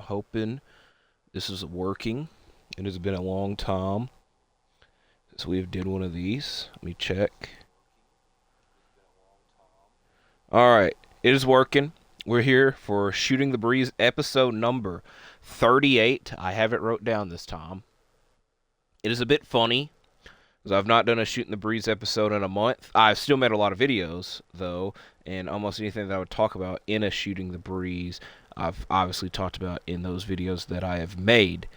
I'm hoping this is working. It has been a long time since we have did one of these. Let me check. All right, it is working. We're here for Shooting the Breeze episode number 38. I have it wrote down this time. It is a bit funny because I've not done a Shooting the Breeze episode in a month. I've still made a lot of videos, though, and almost anything that I would talk about in a Shooting the Breeze, I've obviously talked about in those videos that I have made.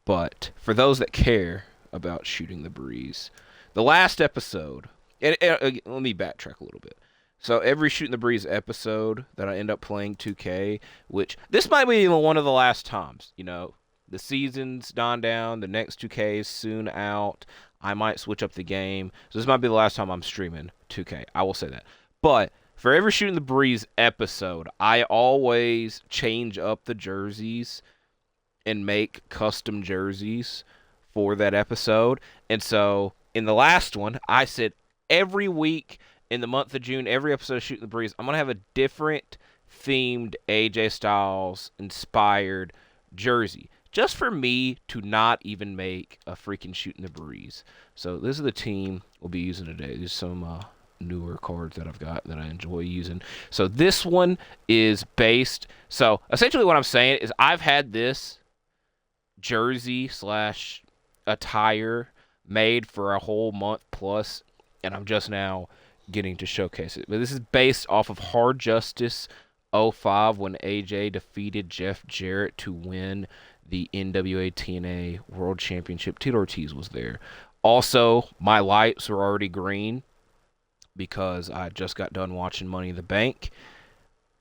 But for those that care about Shooting the Breeze, the last episode, let me backtrack a little bit. So every Shooting the Breeze episode that I end up playing 2K, which this might be one of the last times, the season's gone down, the next 2K is soon out. I might switch up the game. So this might be the last time I'm streaming 2K. I will say that. But for every Shooting the Breeze episode, I always change up the jerseys and make custom jerseys for that episode. And so in the last one, I said every week in the month of June, every episode of Shooting the Breeze, I'm going to have a different themed AJ Styles inspired jersey. Just for me to not even make a freaking Shooting the Breeze. So this is the team we'll be using today. There's some newer cards that I've got that I enjoy using. So this one is based. So essentially what I'm saying is I've had this jersey / attire made for a whole month plus, and I'm just now getting to showcase it. But this is based off of Hard Justice 05 when AJ defeated Jeff Jarrett to win the NWA TNA World Championship. Tito Ortiz was there. Also, my lights were already green because I just got done watching Money in the Bank.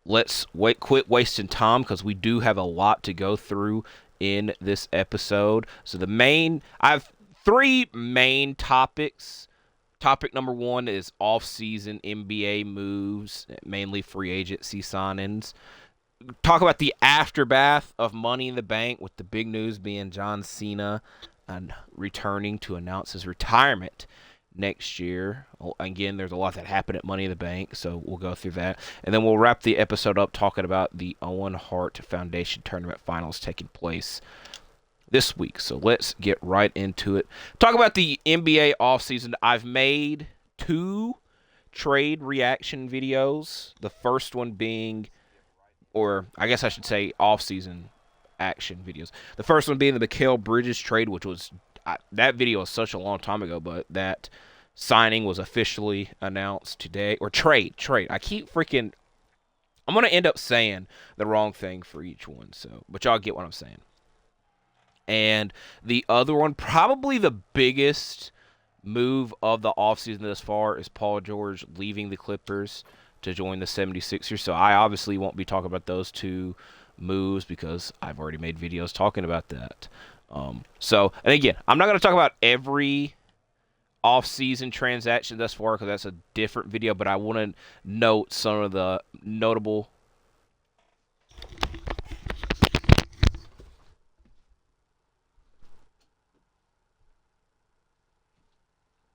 Let's quit wasting time because we do have a lot to go through in this episode. So I have three main topics. Topic number one is off-season NBA moves, mainly free agency signings. Talk about the aftermath of Money in the Bank, with the big news being John Cena and returning to announce his retirement next year. Again, there's a lot that happened at Money in the Bank, so we'll go through that. And then we'll wrap the episode up talking about the Owen Hart Foundation Tournament Finals taking place this week. So let's get right into it. Talk about the NBA offseason. I've made 2 trade reaction videos. The first one being, or I guess I should say off-season action videos. The first one being the Mikal Bridges trade, which was, that video was such a long time ago, but that signing was officially announced today. Or trade. I keep freaking, I'm going to end up saying the wrong thing for each one, but y'all get what I'm saying. And the other one, probably the biggest move of the offseason thus far, is Paul George leaving the Clippers to join the 76ers. So I obviously won't be talking about those 2 moves because I've already made videos talking about that. And again, I'm not going to talk about every off-season transaction thus far because that's a different video, but I want to note some of the notable.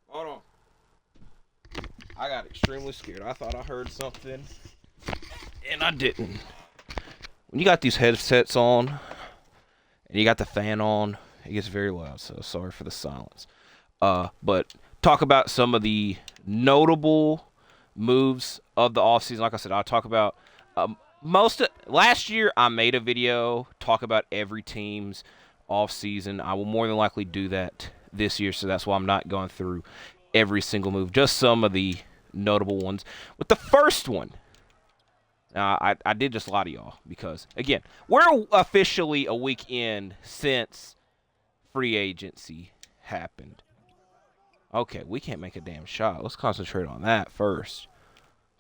Hold on. I got extremely scared. I thought I heard something, and I didn't. When you got these headsets on, and you got the fan on, it gets very loud, so sorry for the silence. But talk about some of the notable moves of the offseason. Like I said, I'll talk about last year I made a video talk about every team's offseason. I will more than likely do that this year, so that's why I'm not going through every single move, just some of the notable ones. With the first one, I did just lie to y'all because, again, we're officially a week in since free agency happened. Okay, we can't make a damn shot. Let's concentrate on that first.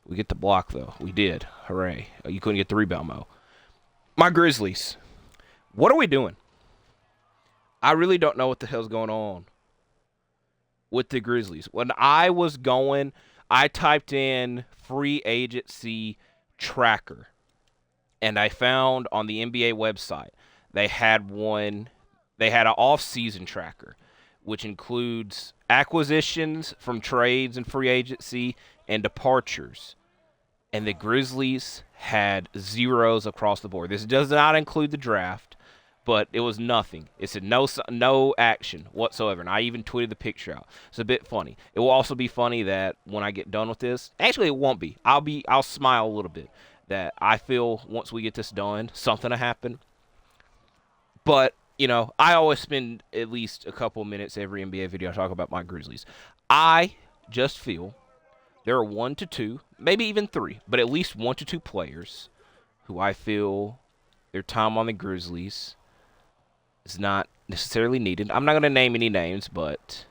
We get the block, though. We did. Hooray. You couldn't get the rebound, Mo. My Grizzlies. What are we doing? I really don't know what the hell's going on with the Grizzlies. When I was going, I typed in free agency tracker, and I found on the NBA website they had an off-season tracker, which includes acquisitions from trades and free agency and departures. and the Grizzlies had zeros across the board. This does not include the draft, but it was nothing. It said no action whatsoever, and I even tweeted the picture out. It's a bit funny. It will also be funny that when I get done with this, actually it won't be. I'll smile a little bit that I feel once we get this done, something will happen. But I always spend at least a couple minutes every NBA video talking about my Grizzlies. I just feel there are 1 to 2, maybe even 3, but at least 1 to 2 players who I feel their time on the Grizzlies is not necessarily needed. I'm not going to name any names, but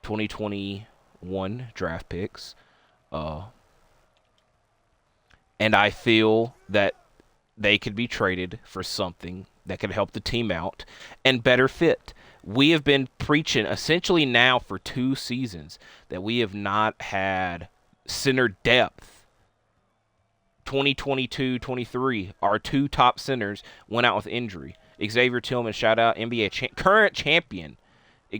2021 draft picks. And I feel that they could be traded for something that could help the team out and better fit. We have been preaching essentially now for 2 seasons that we have not had center depth. 2022-23, our 2 top centers went out with injury. Xavier Tillman, shout out, NBA current champion.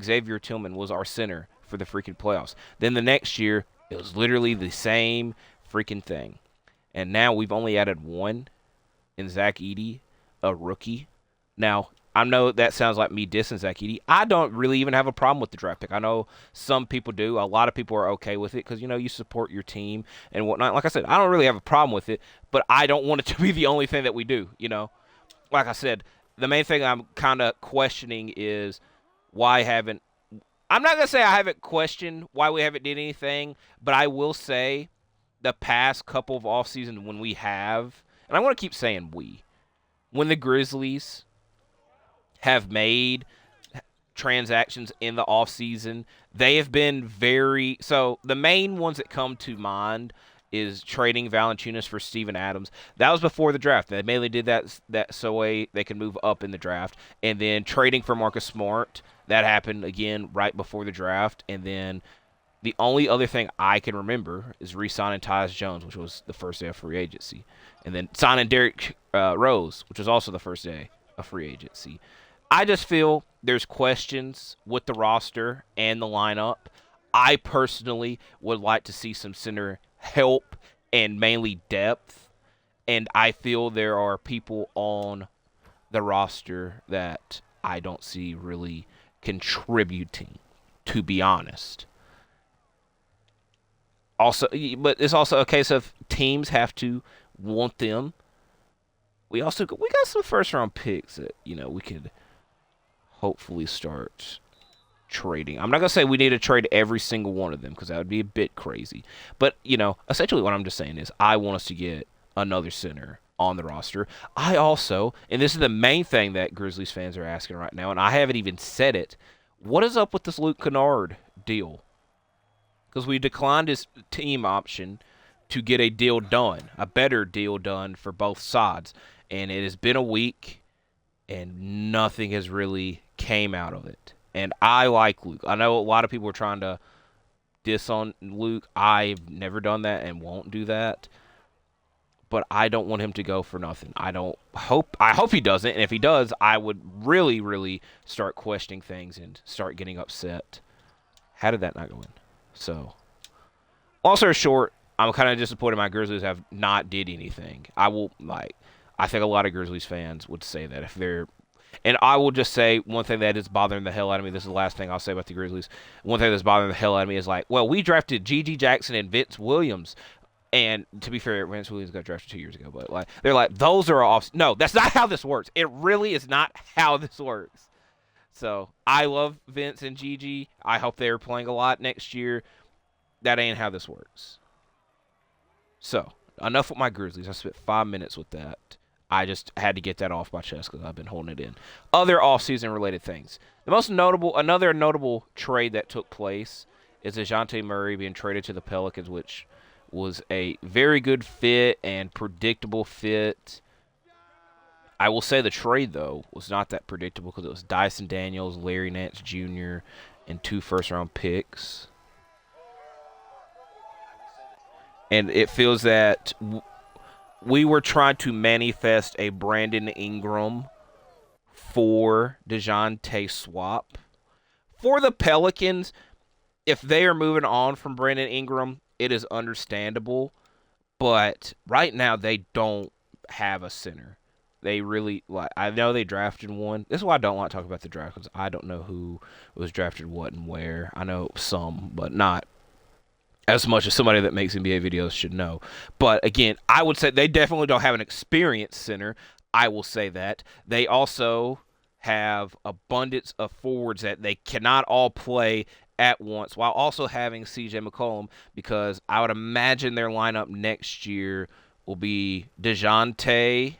Xavier Tillman was our center for the freaking playoffs. Then the next year, it was literally the same freaking thing. And now we've only added 1 in Zach Edey, a rookie. Now, I know that sounds like me dissing Zach Edey. I don't really even have a problem with the draft pick. I know some people do. A lot of people are okay with it because, you support your team and whatnot. Like I said, I don't really have a problem with it, but I don't want it to be the only thing that we do, Like I said, the main thing I'm kind of questioning is why haven't – I'm not going to say I haven't questioned why we haven't did anything, but I will say the past couple of offseasons when we have – and I want to keep saying we – when the Grizzlies – have made transactions in the offseason, they have been very – so the main ones that come to mind is trading Valanciunas for Steven Adams. That was before the draft. They mainly did that so way they can move up in the draft. And then trading for Marcus Smart, that happened again right before the draft. And then the only other thing I can remember is re-signing Tyus Jones, which was the first day of free agency. And then signing Derrick Rose, which was also the first day of free agency. I just feel there's questions with the roster and the lineup. I personally would like to see some center help and mainly depth. And I feel there are people on the roster that I don't see really contributing, to be honest. Also, but it's also a case of teams have to want them. We got some first round picks that, we could hopefully start trading. I'm not going to say we need to trade every single one of them because that would be a bit crazy. But, essentially what I'm just saying is I want us to get another center on the roster. I also, and this is the main thing that Grizzlies fans are asking right now, and I haven't even said it, what is up with this Luke Kennard deal? Because we declined his team option to get a deal done, a better deal done for both sides. And it has been a week, and nothing has really came out of it. And I like Luke. I know a lot of people are trying to diss on Luke. I've never done that and won't do that. But I don't want him to go for nothing. I hope he doesn't. And if he does, I would really, really start questioning things and start getting upset. How did that not go in? So, long story short, I'm kind of disappointed my Grizzlies have not did anything. I think a lot of Grizzlies fans would say that if they're – and I will just say one thing that is bothering the hell out of me. This is the last thing I'll say about the Grizzlies. One thing that's bothering the hell out of me is we drafted G.G. Jackson and Vince Williams. And to be fair, Vince Williams got drafted 2 years ago. But they're like, those are off – no, that's not how this works. It really is not how this works. So I love Vince and G.G. I hope they're playing a lot next year. That ain't how this works. So enough with my Grizzlies. I spent 5 minutes with that. I just had to get that off my chest because I've been holding it in. Other off-season related things. Another notable trade that took place is Dejounte Murray being traded to the Pelicans, which was a very good fit and predictable fit. I will say the trade, though, was not that predictable because it was Dyson Daniels, Larry Nance Jr., and 2 first-round picks. And it feels that we were trying to manifest a Brandon Ingram for Dejounte swap. For the Pelicans, if they are moving on from Brandon Ingram, it is understandable. But right now they don't have a center. They really like. I know they drafted one. This is why I don't want to talk about the draft because I don't know who was drafted, what, and where. I know some, but not as much as somebody that makes NBA videos should know. But again, I would say they definitely don't have an experienced center. I will say that. They also have abundance of forwards that they cannot all play at once while also having CJ McCollum because I would imagine their lineup next year will be Dejounte.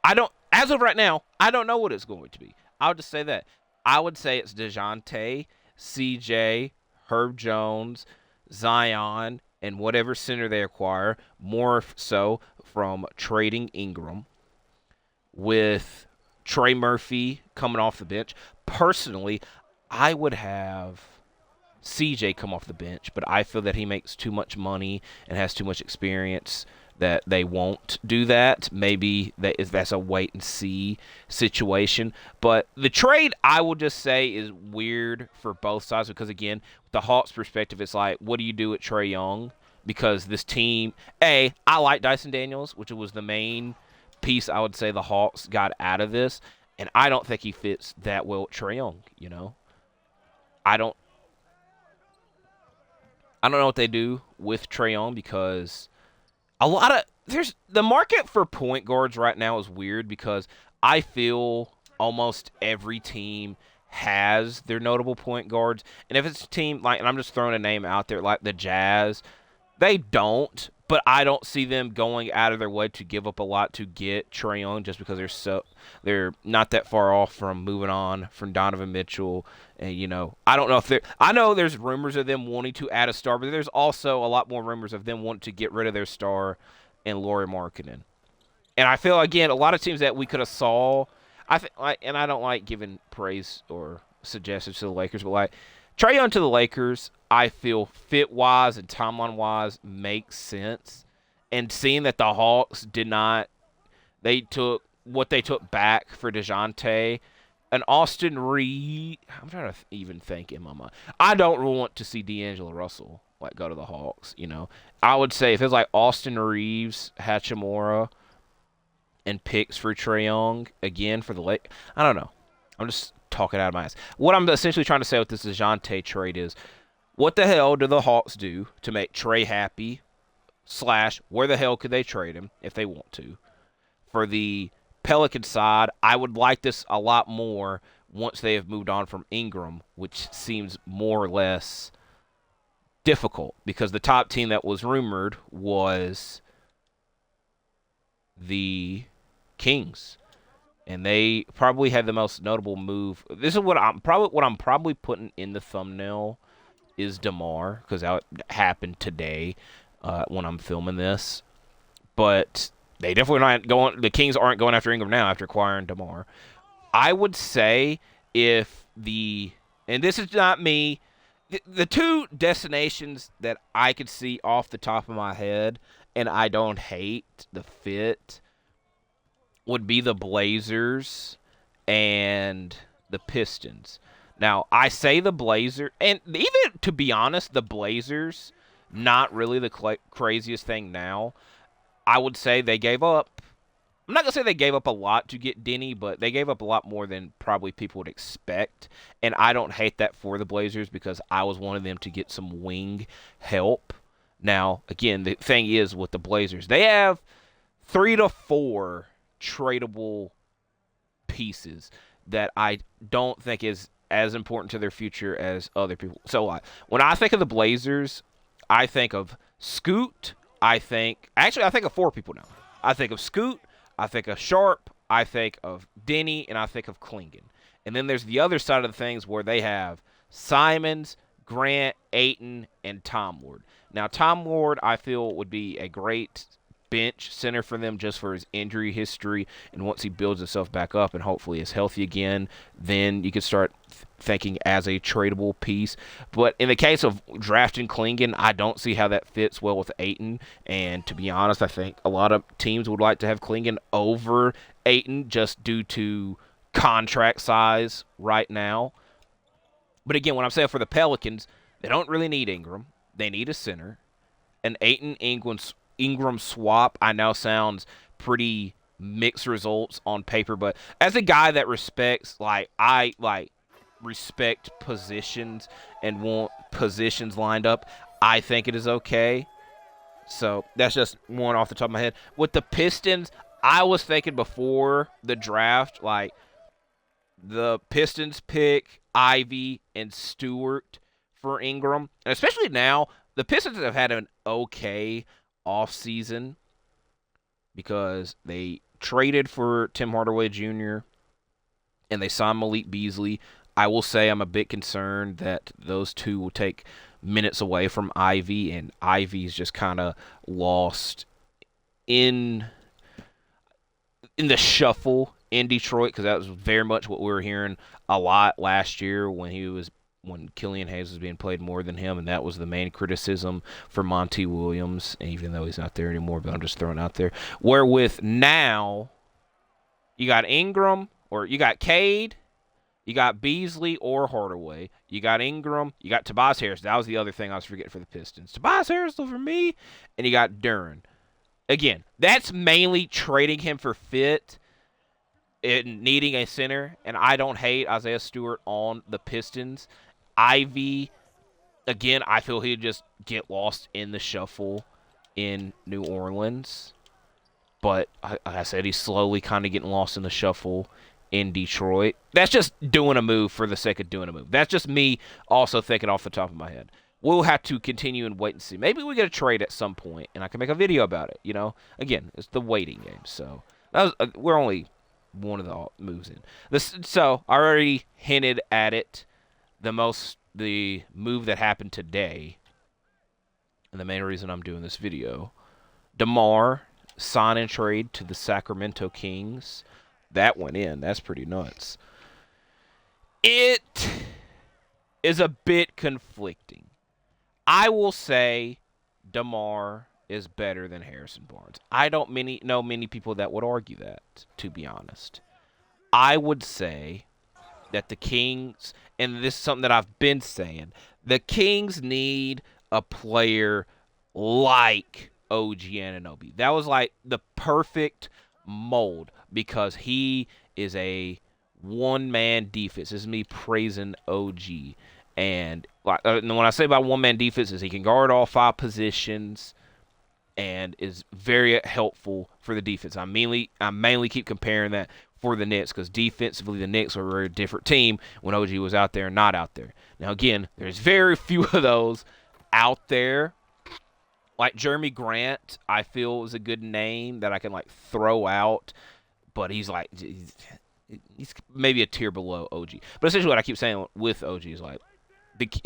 I don't as of right now, I don't know what it's going to be. I'll just say that. I would say it's Dejounte, CJ, Herb Jones, Zion, and whatever center they acquire, more so from trading Ingram with Trey Murphy coming off the bench. Personally, I would have CJ come off the bench, but I feel that he makes too much money and has too much experience that they won't do that. Maybe that's a wait and see situation. But the trade, I will just say, is weird for both sides because, again, the Hawks' perspective, it's like, what do you do with Trae Young? Because this team, I like Dyson Daniels, which was the main piece I would say the Hawks got out of this, and I don't think he fits that well with Trae Young, I don't know what they do with Trae Young because there's the market for point guards right now is weird because I feel almost every team has their notable point guards, and if it's a team and I'm just throwing a name out there like the Jazz, they don't, but I don't see them going out of their way to give up a lot to get Trae Young just because they're not that far off from moving on from Donovan Mitchell. And I don't know if I know there's rumors of them wanting to add a star, but there's also a lot more rumors of them wanting to get rid of their star and Lauri Markkanen. And I feel again a lot of teams that we could have saw. And I don't like giving praise or suggestions to the Lakers, but like Trae Young to the Lakers, I feel fit-wise and timeline-wise makes sense. And seeing that the Hawks did not – they took what they took back for Dejounte and Austin Reed – I'm trying to even think in my mind. I don't really want to see D'Angelo Russell go to the Hawks, I would say if it's like Austin Reeves, Hachimura, and picks for Trae Young again for the Lakers, I don't know. I'm just talking out of my ass. What I'm essentially trying to say with this Dejounte trade is – what the hell do the Hawks do to make Trae happy? / where the hell could they trade him if they want to? For the Pelican side, I would like this a lot more once they have moved on from Ingram, which seems more or less difficult because the top team that was rumored was the Kings. And they probably had the most notable move. This is what I'm probably putting in the thumbnail is DeMar, because that happened today when I'm filming this. But they definitely not going. The Kings aren't going after Ingram now after acquiring DeMar. I would say and this is not me, the two destinations that I could see off the top of my head, and I don't hate the fit, would be the Blazers and the Pistons. Now, I say the Blazers, and even to be honest, the Blazers, not really the craziest thing now. I would say they gave up. I'm not going to say they gave up a lot to get Denny, but they gave up a lot more than probably people would expect. And I don't hate that for the Blazers because I was one of them to get some wing help. Now, again, the thing is with the Blazers, they have 3 to 4 tradable pieces that I don't think is as important to their future as other people. So when I think of the Blazers, I think of Scoot. I think of 4 people now. I think of Scoot. I think of Sharp. I think of Denny, and I think of Klingon. And then there's the other side of the things where they have Simons, Grant, Ayton, and Tom Lord. Now, Tom Lord, I feel, would be a great bench center for them just for his injury history, and once he builds himself back up and hopefully is healthy again, then you could start thinking as a tradable piece. But in the case of drafting Klingon, I don't see how that fits well with Ayton, and to be honest, I think a lot of teams would like to have Klingon over Ayton just due to contract size right now. But again, when I'm saying for the Pelicans, they don't really need Ingram. They need a center. an Ayton Ingram swap, I know sounds pretty mixed results on paper, but as a guy that respects, I respect positions and want positions lined up, I think it is okay. So that's just one off the top of my head. With the Pistons, I was thinking before the draft, like the Pistons pick Ivy and Stewart for Ingram. And especially now, the Pistons have had an okay offseason because they traded for Tim Hardaway Jr. and they signed Malik Beasley. I will say I'm a bit concerned that those two will take minutes away from Ivy, and Ivy's just kind of lost in the shuffle in Detroit, because that was very much what we were hearing a lot last year when Killian Hayes was being played more than him, and that was the main criticism for Monty Williams, even though he's not there anymore, but I'm just throwing it out there. Wherewith now, you got Ingram, or you got Cade, you got Beasley or Hardaway, you got Ingram, you got Tobias Harris. That was the other thing I was forgetting for the Pistons. Tobias Harris over me, and you got Duren. Again, that's mainly trading him for fit and needing a center, and I don't hate Isaiah Stewart on the Pistons. Ivy, again, I feel he'd just get lost in the shuffle in New Orleans. But like I said, he's slowly kind of getting lost in the shuffle in Detroit. That's just doing a move for the sake of doing a move. That's just me also thinking off the top of my head. We'll have to continue and wait and see. Maybe we get a trade at some point, and I can make a video about it. Again, it's the waiting game. So we're only one of the moves in. So I already hinted at it. The move that happened today, and the main reason I'm doing this video, DeMar sign and trade to the Sacremnto Kings. That went in. That's pretty nuts. It is a bit conflicting. I will say DeMar is better than Harrison Barnes. I don't know many people that would argue that, to be honest. I would say that the Kings, and this is something that I've been saying, the Kings need a player like OG Anunoby. That was like the perfect mold, because he is a one-man defense. This is me praising OG. And when I say about one-man defense, is he can guard all 5 positions and is very helpful for the defense. I mainly keep comparing that for the Knicks, because defensively the Knicks were a very different team when OG was out there and not out there. Now, again, there's very few of those out there. Like Jeremy Grant, I feel is a good name that I can throw out, but he's maybe a tier below OG. But essentially what I keep saying with OG is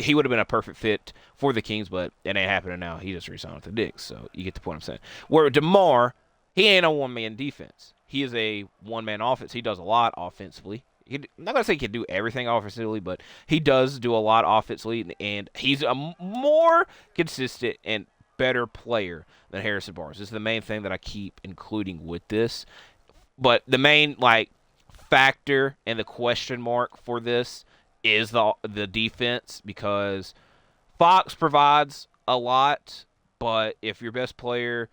he would have been a perfect fit for the Kings, but it ain't happening now. He just re-signed with the Knicks, so you get the point I'm saying. Where DeMar, he ain't a one-man defense. He is a one-man offense. He does a lot offensively. I'm not going to say he can do everything offensively, but he does do a lot offensively, and he's a more consistent and better player than Harrison Barnes. This is the main thing that I keep including with this. But the main factor and the question mark for this is the defense, because Fox provides a lot, but if your best player,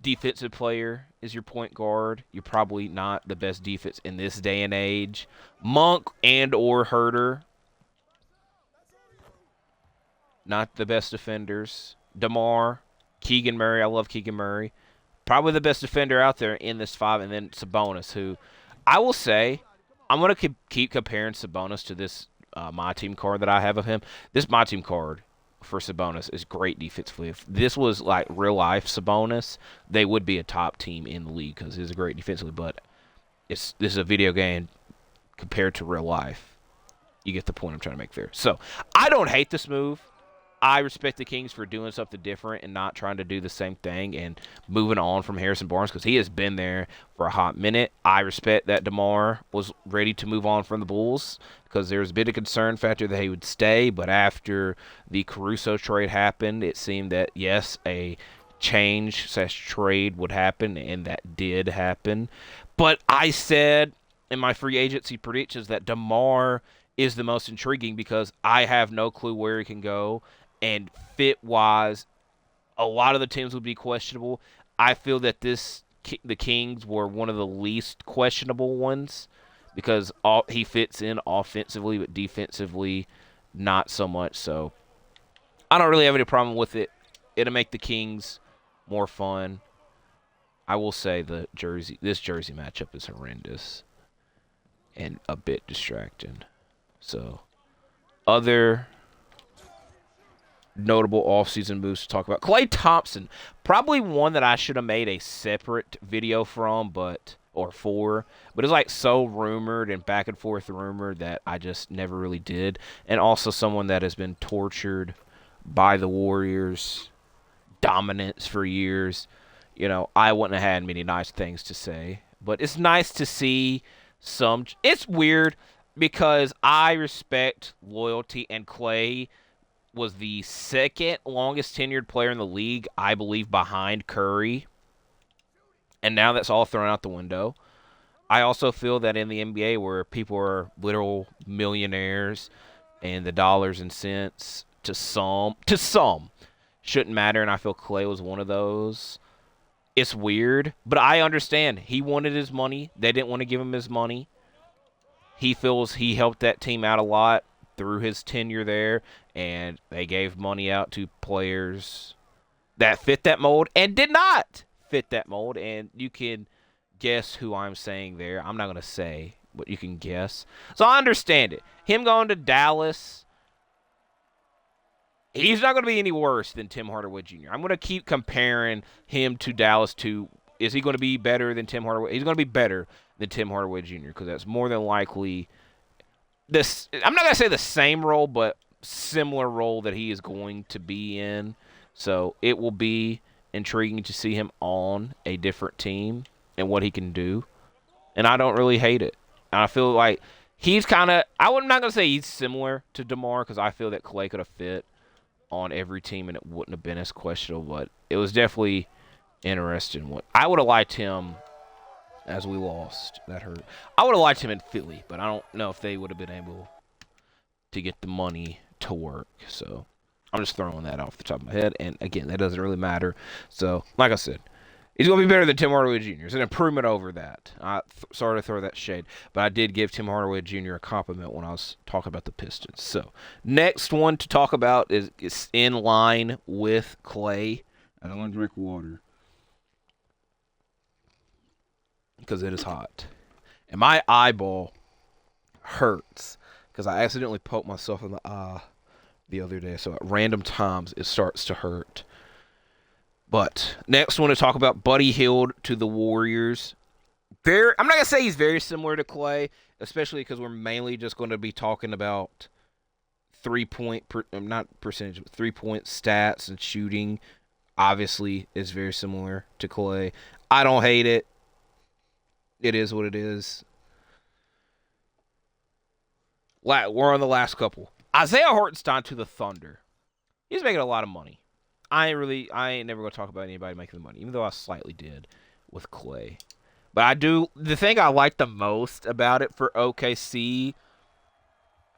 defensive player, is your point guard, you're probably not the best defense in this day and age. Monk and or Herter, not the best defenders. DeMar, Keegan Murray, I love Keegan Murray, probably the best defender out there in this 5, and then Sabonis, who I will say, I'm going to keep comparing Sabonis to this My Team card that I have of him. This My Team card for Sabonis is great defensively. If this was real-life Sabonis, they would be a top team in the league, because he's a great defensively, but this is a video game compared to real life. You get the point I'm trying to make there. So, I don't hate this move. I respect the Kings for doing something different and not trying to do the same thing and moving on from Harrison Barnes, because he has been there for a hot minute. I respect that DeMar was ready to move on from the Bulls, because there was a bit of concern factor that he would stay, but after the Caruso trade happened, it seemed that, yes, a change/trade would happen, and that did happen. But I said in my free agency predictions that DeMar is the most intriguing, because I have no clue where he can go. And fit-wise, a lot of the teams would be questionable. I feel that the Kings were one of the least questionable ones because he fits in offensively, but defensively, not so much. So I don't really have any problem with it. It'll make the Kings more fun. I will say this jersey matchup is horrendous and a bit distracting. So other notable offseason moves to talk about. Klay Thompson, probably one that I should have made a separate video from, but it's like so rumored and back and forth rumored that I just never really did. And also someone that has been tortured by the Warriors' dominance for years. You know, I wouldn't have had many nice things to say, but it's nice to see some. It's weird because I respect loyalty, and Klay was the second longest tenured player in the league, I believe, behind Curry. And now that's all thrown out the window. I also feel that in the NBA, where people are literal millionaires and the dollars and cents to some shouldn't matter, and I feel Klay was one of those. It's weird, but I understand. He wanted his money. They didn't want to give him his money. He feels he helped that team out a lot through his tenure there, and they gave money out to players that fit that mold and did not fit that mold. And you can guess who I'm saying there. I'm not going to say, but you can guess. So I understand it. Him going to Dallas, he's not going to be any worse than Tim Hardaway Jr. I'm going to keep comparing him to Dallas to, is he going to be better than Tim Hardaway? He's going to be better than Tim Hardaway Jr. because that's more than likely this. I'm not going to say the same role, but similar role that he is going to be in. So it will be intriguing to see him on a different team and what he can do. And I don't really hate it. And I feel like he's kind of, I'm not going to say he's similar to DeMar because I feel that Klay could have fit on every team and it wouldn't have been as questionable, but it was definitely interesting. What I would have liked him as we lost. That hurt. I would have liked him in Philly, but I don't know if they would have been able to get the money to work. So I'm just throwing that off the top of my head. And again, that doesn't really matter. So like I said, he's going to be better than Tim Hardaway Jr. It's an improvement over that. Sorry to throw that shade, but I did give Tim Hardaway Jr. a compliment when I was talking about the Pistons. So next one to talk about is in line with Klay. I don't want to drink water because it is hot. And my eyeball hurts because I accidentally poked myself in the eye the other day. So at random times, it starts to hurt. But next one to talk about, Buddy Hield to the Warriors. I'm not going to say he's very similar to Klay, especially because we're mainly just going to be talking about 3-point, not percentage, but 3-point stats and shooting. Obviously, is very similar to Klay. I don't hate it. It is what it is. We're on the last couple. Isaiah Hartenstein to the Thunder. He's making a lot of money. I ain't never going to talk about anybody making the money, even though I slightly did with Klay. But I do, the thing I like the most about it for OKC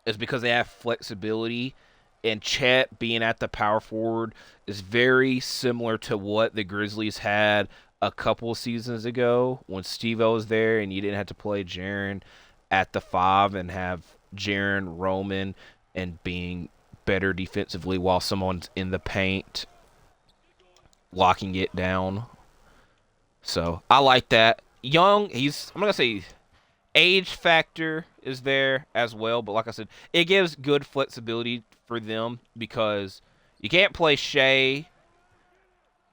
is because they have flexibility, and Chet being at the power forward is very similar to what the Grizzlies had a couple seasons ago when Steve-O was there and you didn't have to play Jaren at the 5 and have Jaren Roman and being better defensively while someone's in the paint locking it down. So I like that. Young, I'm not going to say age factor is there as well, but like I said, it gives good flexibility for them because you can't play Shea,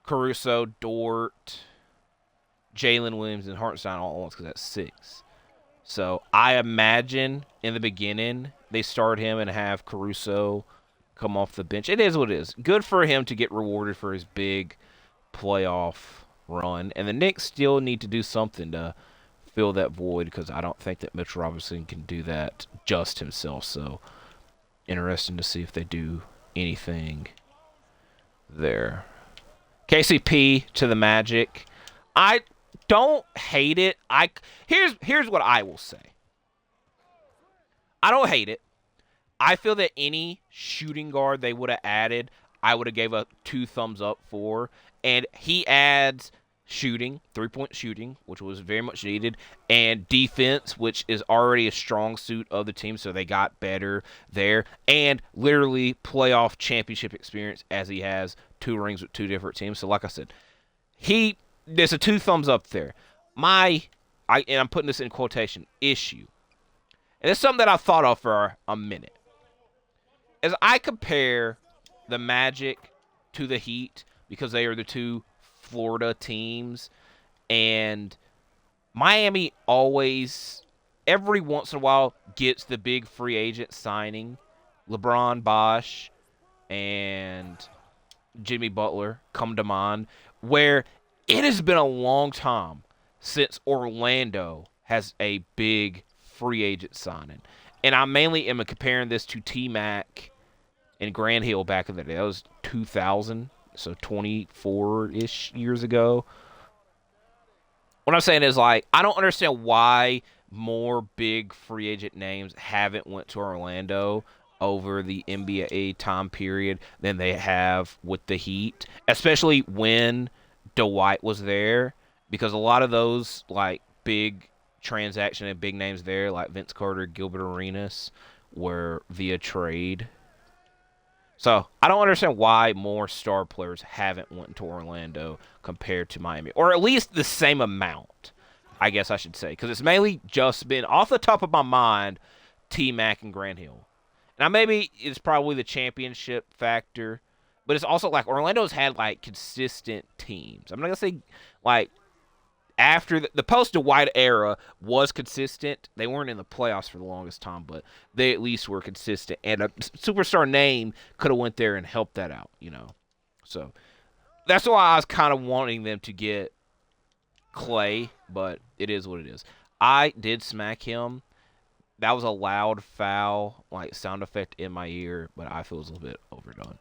Caruso, Dort, Jalen Williams, and Hartenstein all at once because that's 6. So I imagine in the beginning they start him and have Caruso come off the bench. It is what it is. Good for him to get rewarded for his big playoff run. And the Knicks still need to do something to fill that void because I don't think that Mitchell Robinson can do that just himself. So interesting to see if they do anything there. KCP to the Magic. I don't hate it. Here's what I will say. I don't hate it. I feel that any shooting guard they would have added, I would have gave a 2 thumbs up for. And he adds shooting, 3-point shooting, which was very much needed, and defense, which is already a strong suit of the team, so they got better there, and literally playoff championship experience as he has 2 rings with 2 different teams. So like I said, there's a 2 thumbs up there. And I'm putting this in quotation, issue. And it's something that I've thought of for a minute. As I compare the Magic to the Heat, because they are the 2 Florida teams, and Miami always, every once in a while, gets the big free agent signing. LeBron, Bosh, and Jimmy Butler come to mind, where it has been a long time since Orlando has a big free agent signing. And I mainly am comparing this to T-Mac and Grant Hill back in the day. That was 2000, so 24-ish years ago. What I'm saying is, like, I don't understand why more big free agent names haven't went to Orlando over the NBA time period than they have with the Heat, especially when Dwight was there, because a lot of those, like, big transaction and big names there, like Vince Carter, Gilbert Arenas, were via trade. So I don't understand why more star players haven't went to Orlando compared to Miami, or at least the same amount, I guess I should say, because it's mainly just been, off the top of my mind, T-Mac and Grant Hill. Now maybe it's probably the championship factor, but it's also like Orlando's had like consistent teams. I'm not gonna say like after the post-Dwight era was consistent. They weren't in the playoffs for the longest time, but they at least were consistent. And a superstar name could have went there and helped that out, you know. So that's why I was kind of wanting them to get Klay, but it is what it is. I did smack him. That was a loud foul, like sound effect in my ear, but I feel it was a little bit overdone.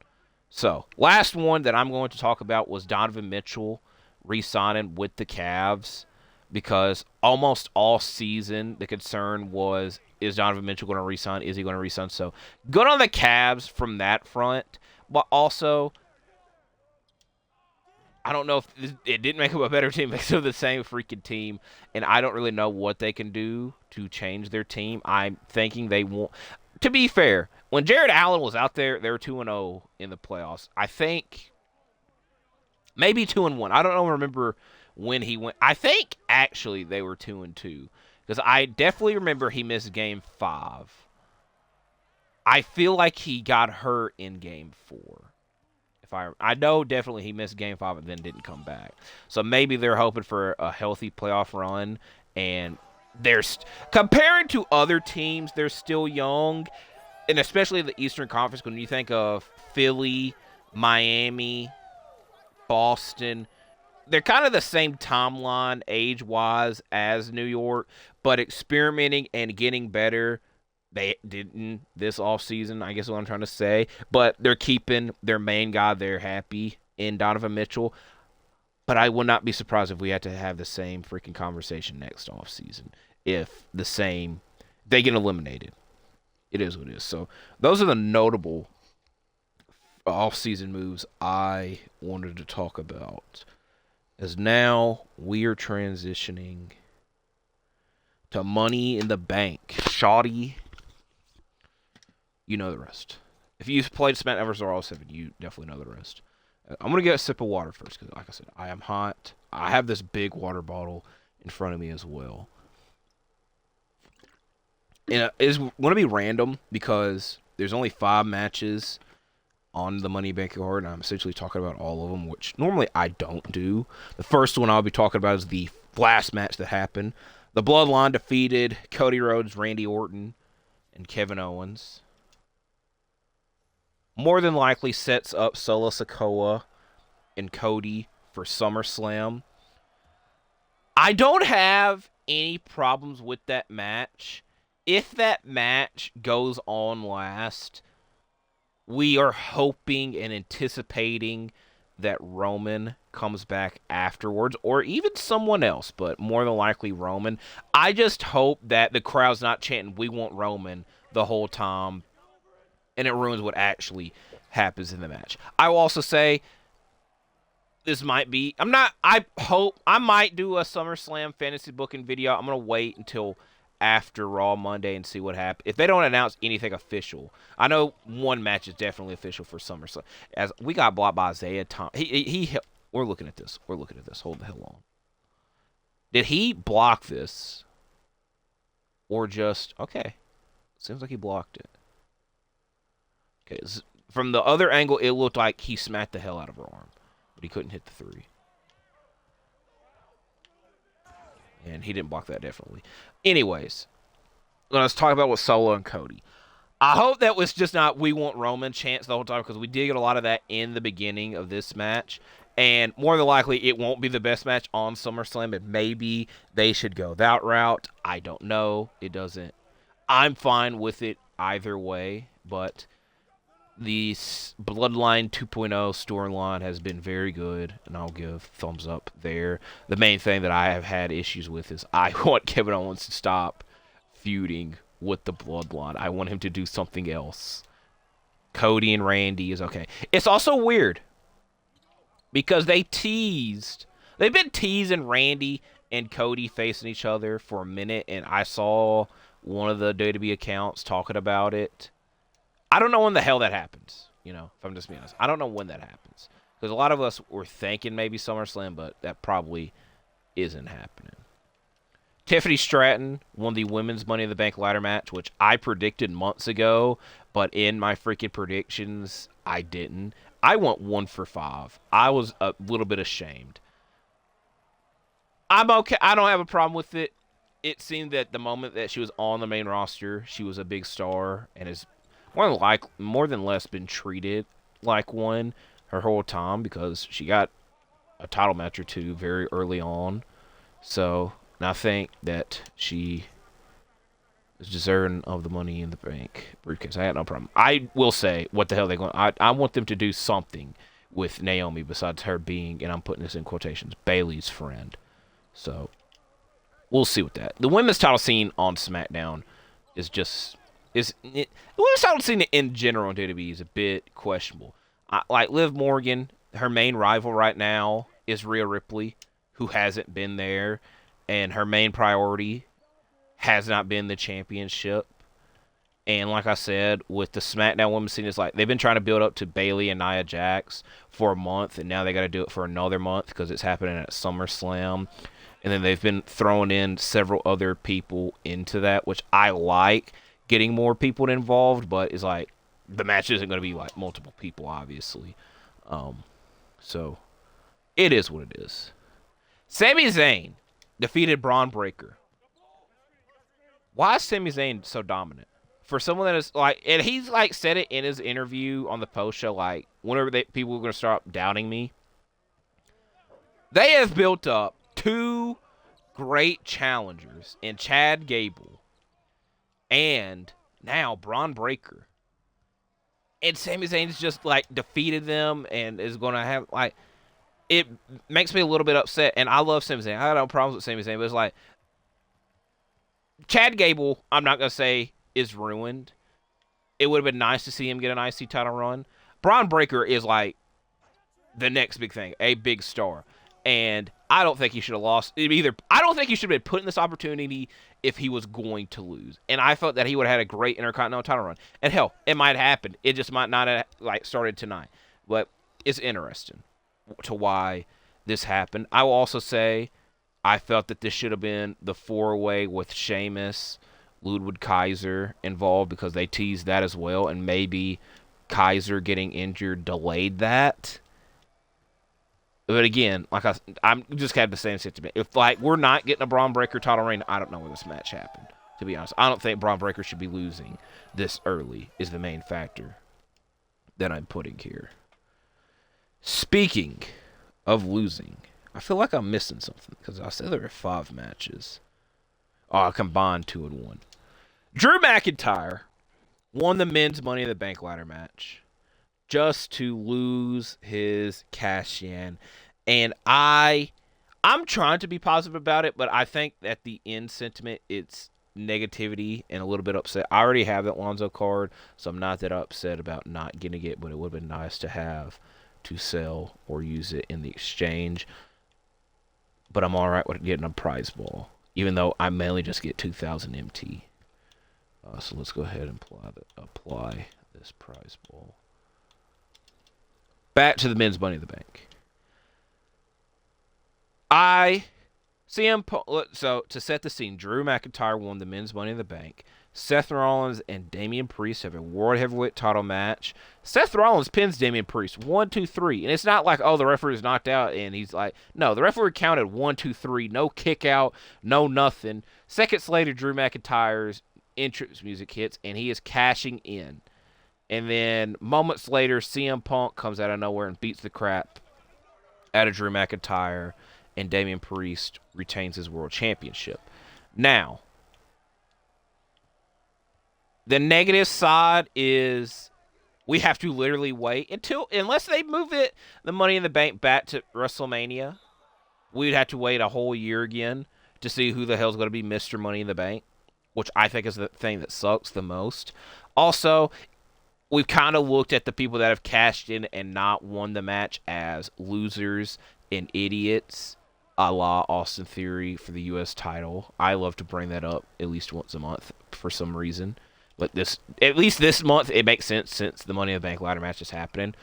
So last one that I'm going to talk about was Donovan Mitchell re-signing with the Cavs, because almost all season the concern was, is Donovan Mitchell going to re-sign? Is he going to re-sign? So good on the Cavs from that front, but also I don't know if it didn't make them a better team. They still the same freaking team, and I don't really know what they can do to change their team. I'm thinking they won't. To be fair, when Jared Allen was out there, they were 2-0 in the playoffs. I think maybe 2-1. I don't remember when he went. I think actually they were 2-2, because I definitely remember he missed Game 5. I feel like he got hurt in Game 4. I know definitely he missed Game 5 and then didn't come back. So maybe they're hoping for a healthy playoff run. And compared to other teams, they're still young. And especially the Eastern Conference, when you think of Philly, Miami, Boston, they're kind of the same timeline age-wise as New York, but experimenting and getting better. They didn't this offseason, I guess is what I'm trying to say. But they're keeping their main guy there happy in Donovan Mitchell. But I would not be surprised if we had to have the same freaking conversation next offseason. If they get eliminated. It is what it is. So those are the notable offseason moves I wanted to talk about. As now we are transitioning to Money in the Bank. Shoddy. You know the rest. If you've played Smackdown vs. Raw 7, you definitely know the rest. I'm going to get a sip of water first, because like I said, I am hot. I have this big water bottle in front of me as well. And it's going to be random, because there's only 5 matches on the Money Bank card, and I'm essentially talking about all of them, which normally I don't do. The first one I'll be talking about is the last match that happened. The Bloodline defeated Cody Rhodes, Randy Orton, and Kevin Owens. More than likely sets up Solo Sikoa and Cody for SummerSlam. I don't have any problems with that match. If that match goes on last, we are hoping and anticipating that Roman comes back afterwards, or even someone else, but more than likely Roman. I just hope that the crowd's not chanting, "We want Roman," the whole time, and it ruins what actually happens in the match. I will also say this might be, I hope, I might do a SummerSlam fantasy booking video. I'm going to wait until after Raw Monday and see what happens. If they don't announce anything official, I know one match is definitely official for SummerSlam. As we got blocked by Isaiah Thomas. We're looking at this. Hold the hell on. Did he block this? Or just, okay. Seems like he blocked it. Okay, from the other angle, it looked like he smacked the hell out of her arm. But he couldn't hit the 3. And he didn't block that, definitely. Anyways, let's talk about what Solo and Cody. I hope that was just not we want Roman chants the whole time, because we did get a lot of that in the beginning of this match. And more than likely, it won't be the best match on SummerSlam, and maybe they should go that route. I don't know. It doesn't. I'm fine with it either way, but the Bloodline 2.0 storyline has been very good, and I'll give thumbs up there. The main thing that I have had issues with is I want Kevin Owens to stop feuding with the Bloodline. I want him to do something else. Cody and Randy is okay. It's also weird because they've been teasing Randy and Cody facing each other for a minute, and I saw one of the WWE accounts talking about it. I don't know when the hell that happens, if I'm just being honest. I don't know when that happens. Because a lot of us were thinking maybe SummerSlam, but that probably isn't happening. Tiffany Stratton won the Women's Money in the Bank ladder match, which I predicted months ago, but in my freaking predictions, I didn't. I went 1 for 5. I was a little bit ashamed. I'm okay. I don't have a problem with it. It seemed that the moment that she was on the main roster, she was a big star and has more than less been treated like one her whole time, because she got a title match or 2 very early on. So, and I think that she is deserving of the Money in the Bank briefcase. I had no problem. I will say, what the hell are they going? I want them to do something with Naomi besides her being, and I'm putting this in quotations, Bayley's friend. So, we'll see with that. The women's title scene on SmackDown is just the women's title scene in general in WWE is a bit questionable. Like Liv Morgan, her main rival right now is Rhea Ripley, who hasn't been there, and her main priority has not been the championship. And like I said, with the SmackDown women's scene, it's like they've been trying to build up to Bayley and Nia Jax for a month, and now they got to do it for another month because it's happening at SummerSlam. And then they've been throwing in several other people into that, which I like, getting more people involved, but it's like the match isn't going to be like multiple people, obviously. So it is what it is. Sami Zayn defeated Braun Breaker. Why is Sami Zayn so dominant? For someone that is like, and he's like said it in his interview on the post show, like whenever people are going to start doubting me, they have built up 2 great challengers in Chad Gable and now Braun Breaker. And Sami Zayn's just like defeated them and is going to have like, it makes me a little bit upset. And I love Sami Zayn. I have no problems with Sami Zayn, but it's like Chad Gable, I'm not going to say is ruined. It would have been nice to see him get an IC title run. Braun Breaker is like the next big thing, a big star. And I don't think he should have lost either. I don't think he should have been put in this opportunity if he was going to lose. And I felt that he would have had a great Intercontinental title run. And hell, it might happen. It just might not have like started tonight. But it's interesting to why this happened. I will also say I felt that this should have been the 4-way with Sheamus, Ludwig Kaiser involved, because they teased that as well. And maybe Kaiser getting injured delayed that. But again, like I'm just kind of the same sentiment. If like we're not getting a Braun Breaker title reign, I don't know where this match happened. To be honest, I don't think Braun Breaker should be losing this early. Is the main factor that I'm putting here. Speaking of losing, I feel like I'm missing something because I said there were 5 matches. Oh, I combined 2 and 1. Drew McIntyre won the men's Money in the Bank ladder match just to lose his cash-in. And I'm trying to be positive about it, but I think at the end sentiment, it's negativity and a little bit upset. I already have that Lonzo card, so I'm not that upset about not getting it, but it would have been nice to have to sell or use it in the exchange. But I'm alright with getting a prize ball, even though I mainly just get 2,000 MT. So let's go ahead and apply this prize ball. Back to the men's Money in the Bank. So to set the scene, Drew McIntyre won the men's Money in the Bank. Seth Rollins and Damian Priest have a World Heavyweight title match. Seth Rollins pins Damian Priest 1, 2, 3. And it's not like, oh, the referee's knocked out and he's like, no, the referee counted 1, 2, 3. No kick out, no nothing. Seconds later, Drew McIntyre's entrance music hits and he is cashing in. And then moments later, CM Punk comes out of nowhere and beats the crap out of Drew McIntyre, and Damian Priest retains his world championship. Now, the negative side is we have to literally wait unless they move the Money in the Bank back to WrestleMania, we'd have to wait a whole year again to see who the hell's going to be Mr. Money in the Bank, which I think is the thing that sucks the most. Also, we've kind of looked at the people that have cashed in and not won the match as losers and idiots, a la Austin Theory for the U.S. title. I love to bring that up at least once a month for some reason. But at least this month, it makes sense since the Money in the Bank ladder match is happening.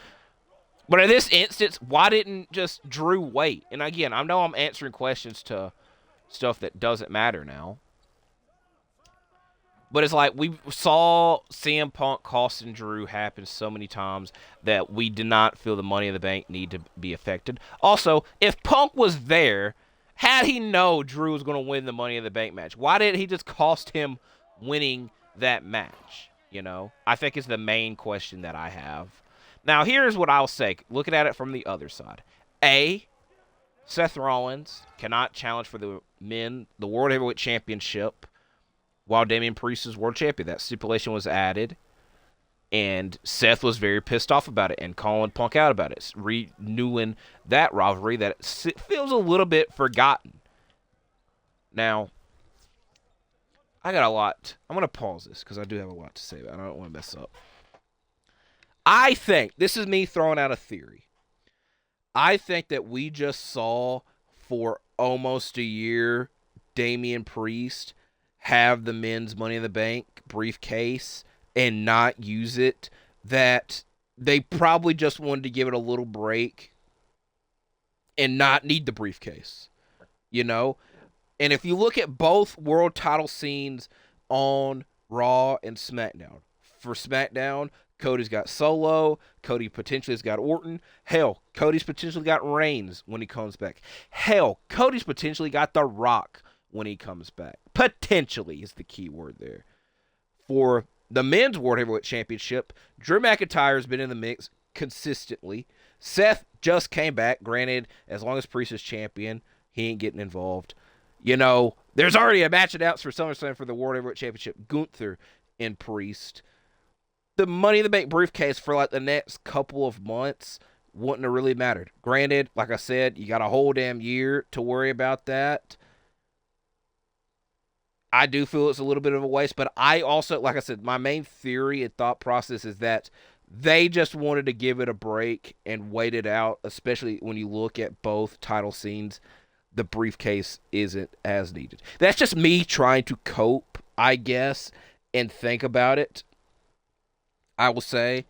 But in this instance, why didn't just Drew wait? And again, I know I'm answering questions to stuff that doesn't matter now. But it's like we saw CM Punk costing Drew happen so many times that we did not feel the Money in the Bank need to be affected. Also, if Punk was there, had he known Drew was going to win the Money in the Bank match, why didn't he just cost him winning that match? You know, I think is the main question that I have. Now, here's what I'll say, looking at it from the other side. A, Seth Rollins cannot challenge for the World Heavyweight Championship while Damian Priest is world champion. That stipulation was added, and Seth was very pissed off about it and calling Punk out about it, renewing that rivalry that feels a little bit forgotten. Now, I got a lot. I'm going to pause this because I do have a lot to say about it. I don't want to mess up. I think, this is me throwing out a theory. I think that we just saw for almost a year Damian Priest have the men's Money in the Bank briefcase and not use it, that they probably just wanted to give it a little break and not need the briefcase, you know? And if you look at both world title scenes on Raw and SmackDown, for SmackDown, Cody's got Solo, Cody potentially has got Orton. Hell, Cody's potentially got Reigns when he comes back. Hell, Cody's potentially got The Rock when he comes back. Potentially is the key word there. For the men's World Heavyweight Championship, Drew McIntyre has been in the mix consistently. Seth just came back. Granted, as long as Priest is champion, he ain't getting involved. You know, there's already a match announced for SummerSlam for the World Heavyweight Championship, Gunther and Priest. The Money in the Bank briefcase for like the next couple of months wouldn't have really mattered. Granted, like I said, you got a whole damn year to worry about that. I do feel it's a little bit of a waste, but I also, like I said, my main theory and thought process is that they just wanted to give it a break and wait it out, especially when you look at both title scenes. The briefcase isn't as needed. That's just me trying to cope, I guess, and think about it. I will say,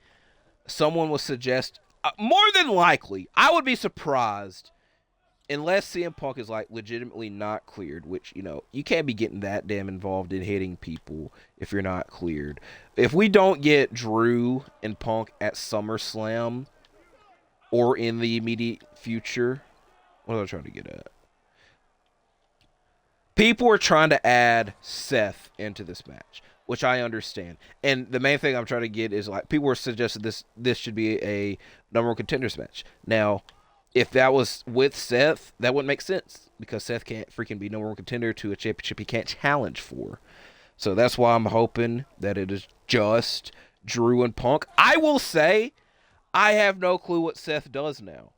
someone will suggest, more than likely, I would be surprised, unless CM Punk is like legitimately not cleared, which, you know, you can't be getting that damn involved in hitting people if you're not cleared. If we don't get Drew and Punk at SummerSlam or in the immediate future, what am I trying to get at? People are trying to add Seth into this match, which I understand. And the main thing I'm trying to get is, like, people were suggesting this should be a number one contenders match. Now, if that was with Seth, that wouldn't make sense because Seth can't freaking be number one contender to a championship he can't challenge for. So that's why I'm hoping that it is just Drew and Punk. I will say, I have no clue what Seth does now,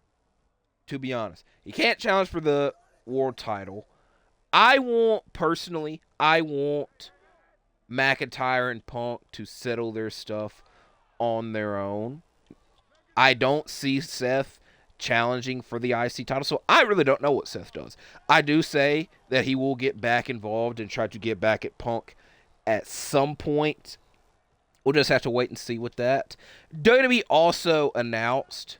to be honest. He can't challenge for the world title. I want McIntyre and Punk to settle their stuff on their own. I don't see Seth challenging for the IC title, so I really don't know what Seth does. I do say that he will get back involved and try to get back at Punk at some point. We'll just have to wait and see with that. WWE also announced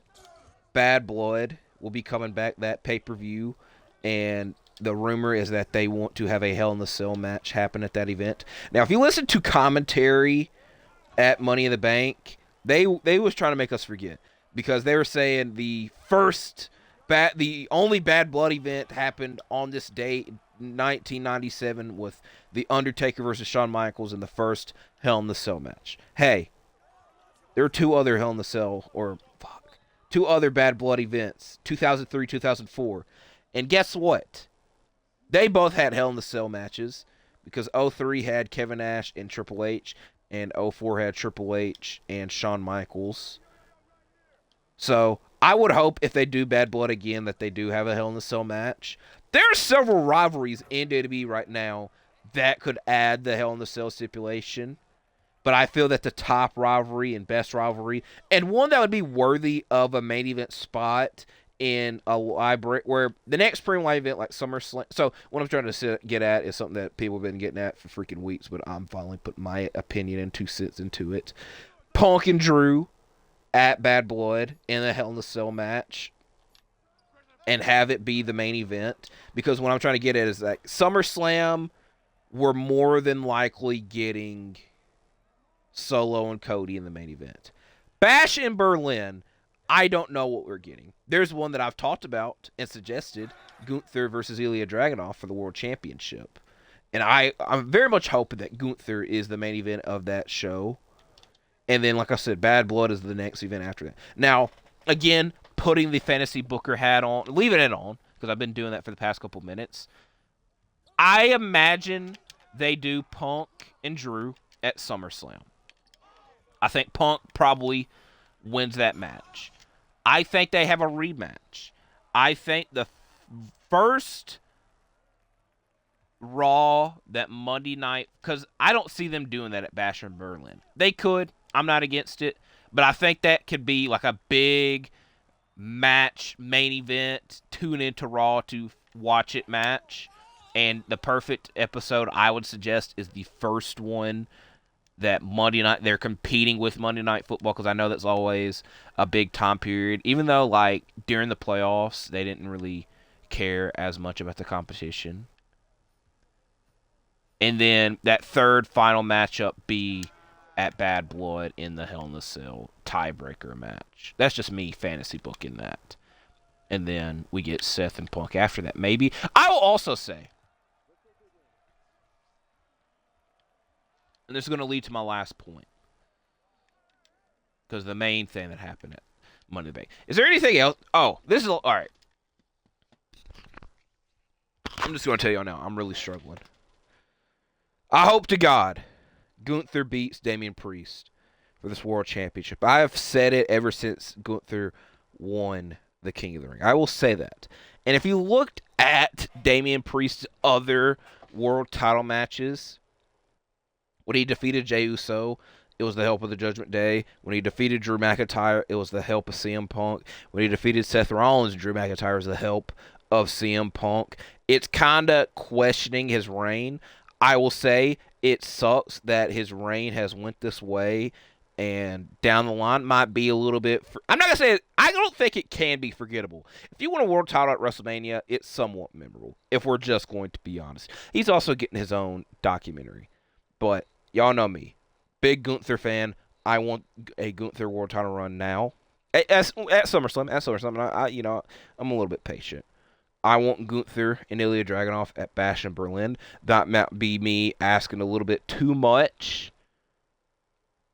Bad Blood will be coming back, that pay-per-view, and the rumor is that they want to have a Hell in the Cell match happen at that event. Now, if you listen to commentary at Money in the Bank, they was trying to make us forget, because they were saying the only Bad Blood event happened on this date, 1997, with The Undertaker versus Shawn Michaels in the first Hell in the Cell match. Hey, there are two other two other Bad Blood events, 2003, 2004. And guess what? They both had Hell in the Cell matches, because 03 had Kevin Nash and Triple H, and 04 had Triple H and Shawn Michaels. So I would hope if they do Bad Blood again that they do have a Hell in the Cell match. There are several rivalries in WWE right now that could add the Hell in the Cell stipulation. But I feel that the top rivalry and best rivalry, and one that would be worthy of a main event spot in a library, where the next premium live event like SummerSlam. So what I'm trying to get at is something that people have been getting at for freaking weeks, but I'm finally putting my opinion and 2 cents into it. Punk and Drew at Bad Blood in a Hell in the Cell match, and have it be the main event. Because what I'm trying to get at is that SummerSlam, we're more than likely getting Solo and Cody in the main event. Bash in Berlin, I don't know what we're getting. There's one that I've talked about and suggested, Gunther versus Ilya Dragunov for the World Championship. And I'm very much hoping that Gunther is the main event of that show. And then, like I said, Bad Blood is the next event after that. Now, again, putting the fantasy booker hat on, leaving it on, because I've been doing that for the past couple minutes. I imagine they do Punk and Drew at SummerSlam. I think Punk probably wins that match. I think they have a rematch. I think the first Raw that Monday night, because I don't see them doing that at Bash in Berlin. They could. I'm not against it. But I think that could be like a big match, main event, tune into Raw to watch it match. And the perfect episode I would suggest is the first one that Monday night, they're competing with Monday Night Football, because I know that's always a big time period. Even though, like, during the playoffs, they didn't really care as much about the competition. And then that third final matchup be at Bad Blood in the Hell in the Cell tiebreaker match. That's just me fantasy booking that. And then we get Seth and Punk after that, maybe. I will also say, and this is going to lead to my last point, because the main thing that happened at Money in the Bank. Is there anything else? Oh, this is all right. I'm just going to tell y'all now, I'm really struggling. I hope to God Gunther beats Damian Priest for this World Championship. I have said it ever since Gunther won the King of the Ring. I will say that. And if you looked at Damian Priest's other world title matches, when he defeated Jey Uso, it was the help of the Judgment Day. When he defeated Drew McIntyre, it was the help of CM Punk. When he defeated Seth Rollins, Drew McIntyre was the help of CM Punk. It's kind of questioning his reign. I will say it sucks that his reign has went this way, and down the line might be a little bit... I'm not going to say it. I don't think it can be forgettable. If you win a world title at WrestleMania, it's somewhat memorable, if we're just going to be honest. He's also getting his own documentary. But y'all know me. Big Gunther fan. I want a Gunther world title run now. At SummerSlam. I'm a little bit patient. I want Gunther and Ilya Dragunov at Bash in Berlin. That might be me asking a little bit too much.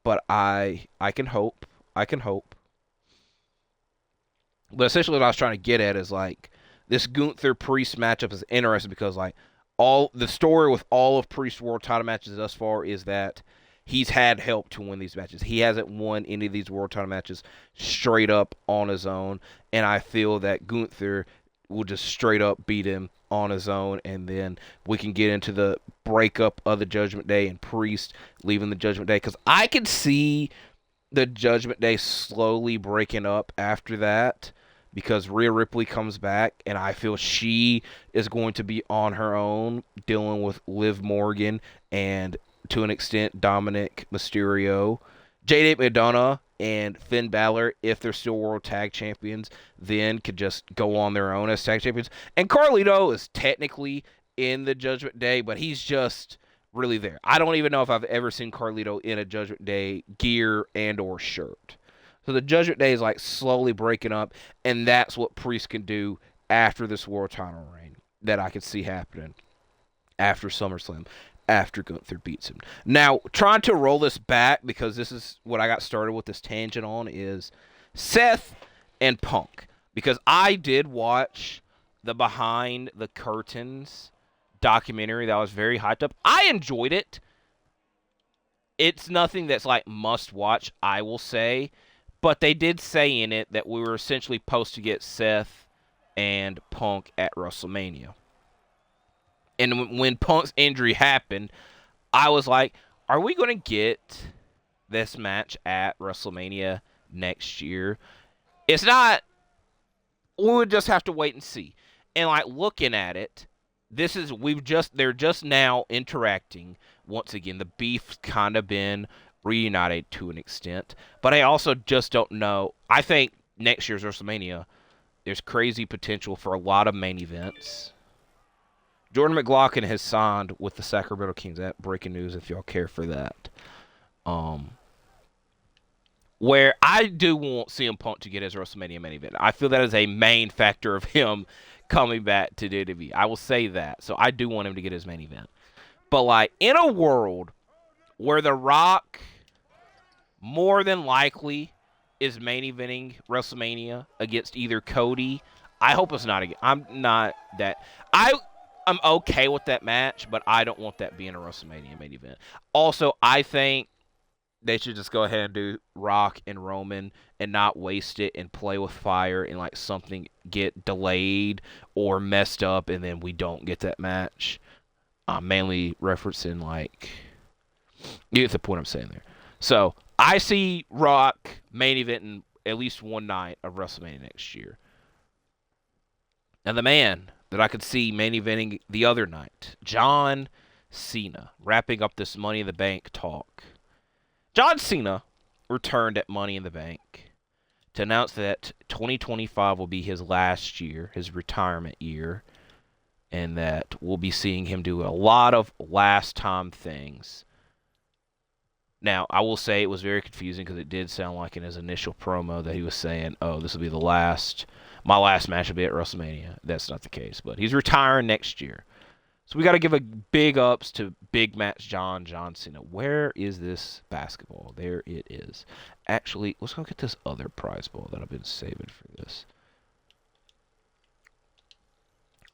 But I can hope. But essentially what I was trying to get at is, like, this Gunther Priest matchup is interesting because, like, all the story with all of Priest's world title matches thus far is that he's had help to win these matches. He hasn't won any of these world title matches straight up on his own. And I feel that Gunther will just straight up beat him on his own, and then we can get into the breakup of the Judgment Day and Priest leaving the Judgment Day, because I could see the Judgment Day slowly breaking up after that, because Rhea Ripley comes back, and I feel she is going to be on her own dealing with Liv Morgan and, to an extent, Dominic Mysterio. Jade Madonna and Finn Balor, if they're still World Tag Champions, then could just go on their own as Tag Champions. And Carlito is technically in the Judgment Day, but he's just really there. I don't even know if I've ever seen Carlito in a Judgment Day gear and or shirt. So the Judgment Day is like slowly breaking up, and that's what Priest can do after this world title reign that I could see happening after SummerSlam, after Gunther beats him. Now, trying to roll this back, because this is what I got started with this tangent on, is Seth and Punk. Because I did watch the Behind the Curtains documentary that was very hyped up. I enjoyed it. It's nothing that's like must watch, I will say. But they did say in it that we were essentially supposed to get Seth and Punk at WrestleMania. And when Punk's injury happened, I was like, are we going to get this match at WrestleMania next year? It's not. We would just have to wait and see. And like looking at it, they're just now interacting once again. The beef's kind of been reunited to an extent, but I also just don't know. I think next year's WrestleMania, there's crazy potential for a lot of main events. Jordan McLaughlin has signed with the Sacremnto Kings. That breaking news, if y'all care for that. Where I do want CM Punk to get his WrestleMania main event. I feel that is a main factor of him coming back to WWE. I will say that. So I do want him to get his main event. But like in a world where The Rock more than likely is main eventing WrestleMania against either Cody, I hope it's not again. I'm not that. I'm okay with that match, but I don't want that being a WrestleMania main event. Also, I think they should just go ahead and do Rock and Roman and not waste it and play with fire and like something get delayed or messed up and then we don't get that match. Mainly referencing like, you get the point I'm saying there. So I see Rock main eventing at least one night of WrestleMania next year. And the man that I could see main eventing the other night, John Cena, wrapping up this Money in the Bank talk. John Cena returned at Money in the Bank to announce that 2025 will be his last year, his retirement year, and that we'll be seeing him do a lot of last-time things. Now, I will say it was very confusing because it did sound like in his initial promo that he was saying, oh, this will be my last match will be at WrestleMania. That's not the case, but he's retiring next year. So we got to give a big ups to Big Match John Cena. Where is this basketball? There it is. Actually, let's go get this other prize ball that I've been saving for this.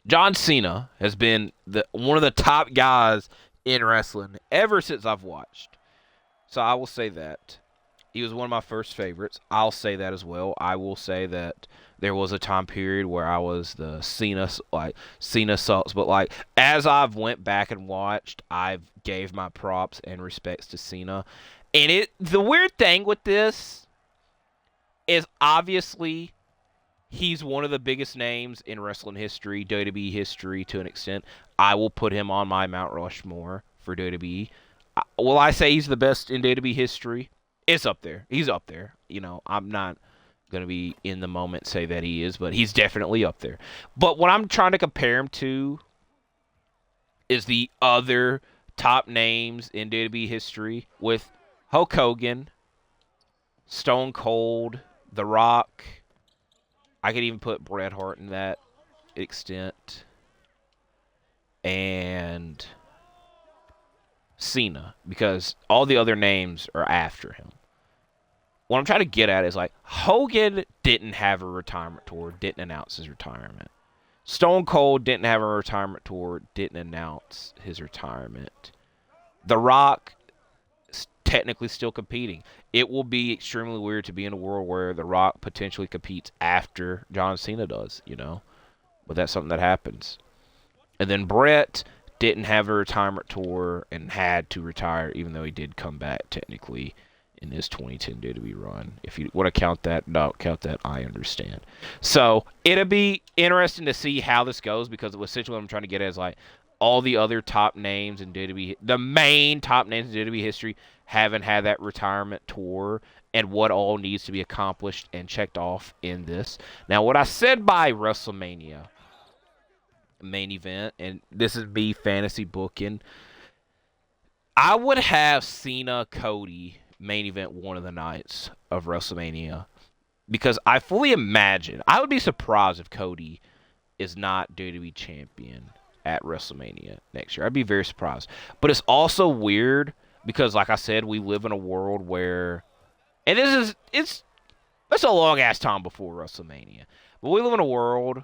John Cena has been one of the top guys in wrestling ever since I've watched. So I will say that. He was one of my first favorites. I'll say that as well. I will say that there was a time period where I was the Cena sucks. But like as I've went back and watched, I've gave my props and respects to Cena. And the weird thing with this is obviously he's one of the biggest names in wrestling history, WWE history to an extent. I will put him on my Mount Rushmore for WWE. Will I say he's the best in WWE history? It's up there. He's up there. You know, I'm not going to be in the moment say that he is, but he's definitely up there. But what I'm trying to compare him to is the other top names in WWE history with Hulk Hogan, Stone Cold, The Rock. I could even put Bret Hart in that extent. And Cena, because all the other names are after him. What I'm trying to get at is like Hogan didn't have a retirement tour, didn't announce his retirement. Stone Cold didn't have a retirement tour, didn't announce his retirement. The Rock is technically still competing. It will be extremely weird to be in a world where The Rock potentially competes after John Cena does, you know. But that's something that happens. And then Brett didn't have a retirement tour and had to retire, even though he did come back technically in his 2010 WWE run. If you want to count that, don't count that, I understand. So it'll be interesting to see how this goes, because essentially what I'm trying to get at is like all the other top names in WWE, the main top names in WWE history, haven't had that retirement tour, and what all needs to be accomplished and checked off in this. Now, what I said by WrestleMania main event, and this is me fantasy booking, I would have Cena Cody main event one of the nights of WrestleMania, because I fully imagine, I would be surprised if Cody is not WWE champion at WrestleMania next year. I'd be very surprised. But it's also weird because, like I said, we live in a world where, and it's a long ass time before WrestleMania, but we live in a world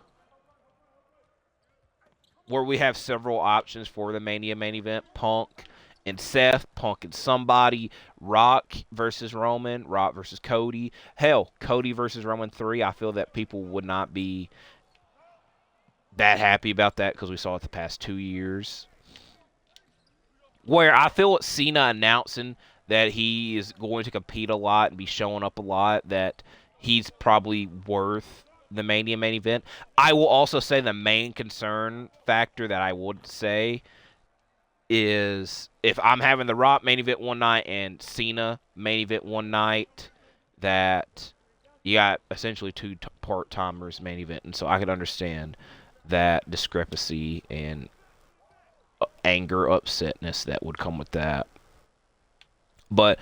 where we have several options for the Mania main event. Punk and Seth, Punk and somebody, Rock versus Roman, Rock versus Cody. Hell, Cody versus Roman 3. I feel that people would not be that happy about that because we saw it the past 2 years. Where I feel with Cena announcing that he is going to compete a lot and be showing up a lot, that he's probably worth the Mania main event. I will also say the main concern factor that I would say is if I'm having the Rock main event one night and Cena main event one night, that you got essentially two part-timers main event. And so I could understand that discrepancy and anger, upsetness that would come with that. But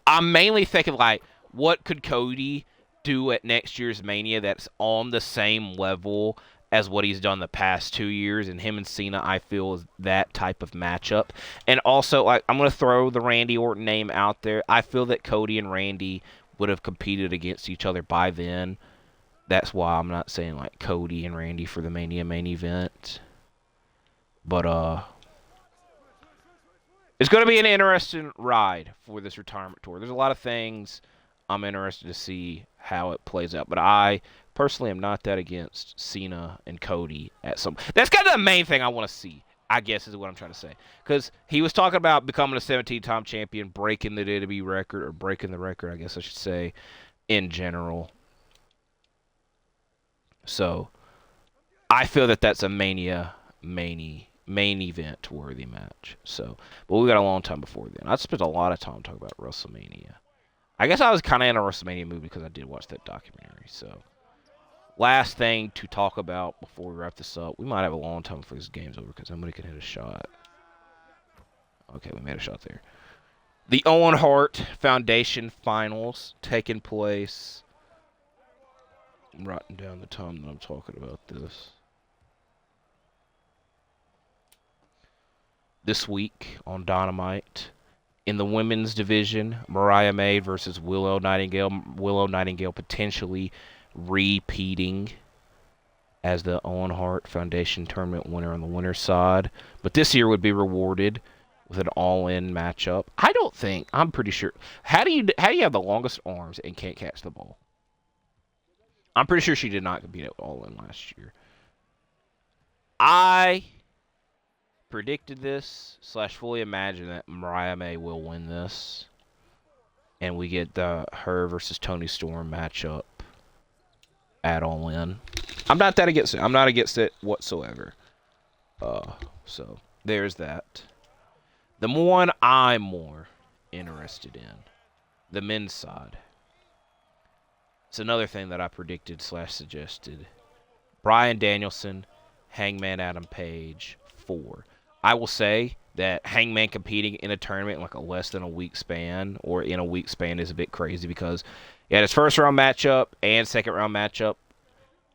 I'm mainly thinking, like, what could Cody do at next year's Mania that's on the same level as what he's done the past 2 years? And him and Cena, I feel, is that type of matchup. And also, like, I'm going to throw the Randy Orton name out there. I feel that Cody and Randy would have competed against each other by then. That's why I'm not saying, like, Cody and Randy for the Mania main event. But, it's going to be an interesting ride for this retirement tour. There's a lot of things I'm interested to see how it plays out. But I personally am not that against Cena and Cody at some... That's kind of the main thing I want to see, I guess, is what I'm trying to say. Because he was talking about becoming a 17-time champion, breaking the WWE record, or breaking the record, I guess I should say, in general. So, I feel that that's a Mania main event worthy match. So, but we got a long time before then. I spent a lot of time talking about WrestleMania. I guess I was kind of in a WrestleMania mood because I did watch that documentary. So, last thing to talk about before we wrap this up. We might have a long time before this game's over because somebody can hit a shot. Okay, we made a shot there. The Owen Hart Foundation Finals taking place. I'm writing down the time that I'm talking about this. This week on Dynamite. In the women's division, Mariah May versus Willow Nightingale. Willow Nightingale potentially repeating as the Owen Hart Foundation tournament winner on the winner's side. But this year would be rewarded with an all-in matchup. I'm pretty sure. How do you have the longest arms and can't catch the ball? I'm pretty sure she did not compete at all-in last year. I predicted this / fully imagine that Mariah May will win this, and we get the her versus Toni Storm matchup at All In. I'm not that against it. I'm not against it whatsoever. So there's that. The one I'm more interested in, the men's side. It's another thing that I predicted / suggested. Bryan Danielson, Hangman Adam Page, 4. I will say that Hangman competing in a tournament in like a less than a week span, or in a week span, is a bit crazy because he had his first round matchup and second round matchup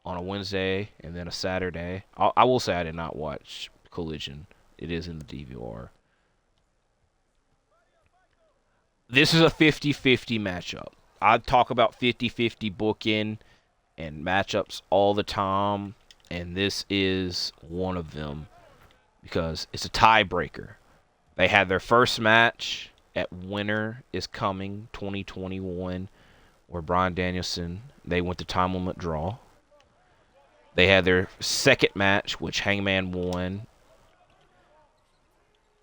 on a Wednesday and then a Saturday. I will say I did not watch Collision. It is in the DVR. This is a 50-50 matchup. I talk about 50-50 booking and matchups all the time, and this is one of them because it's a tiebreaker. They had their first match at Winter is Coming 2021, where Bryan Danielson, they went to time limit draw. They had their second match, which Hangman won.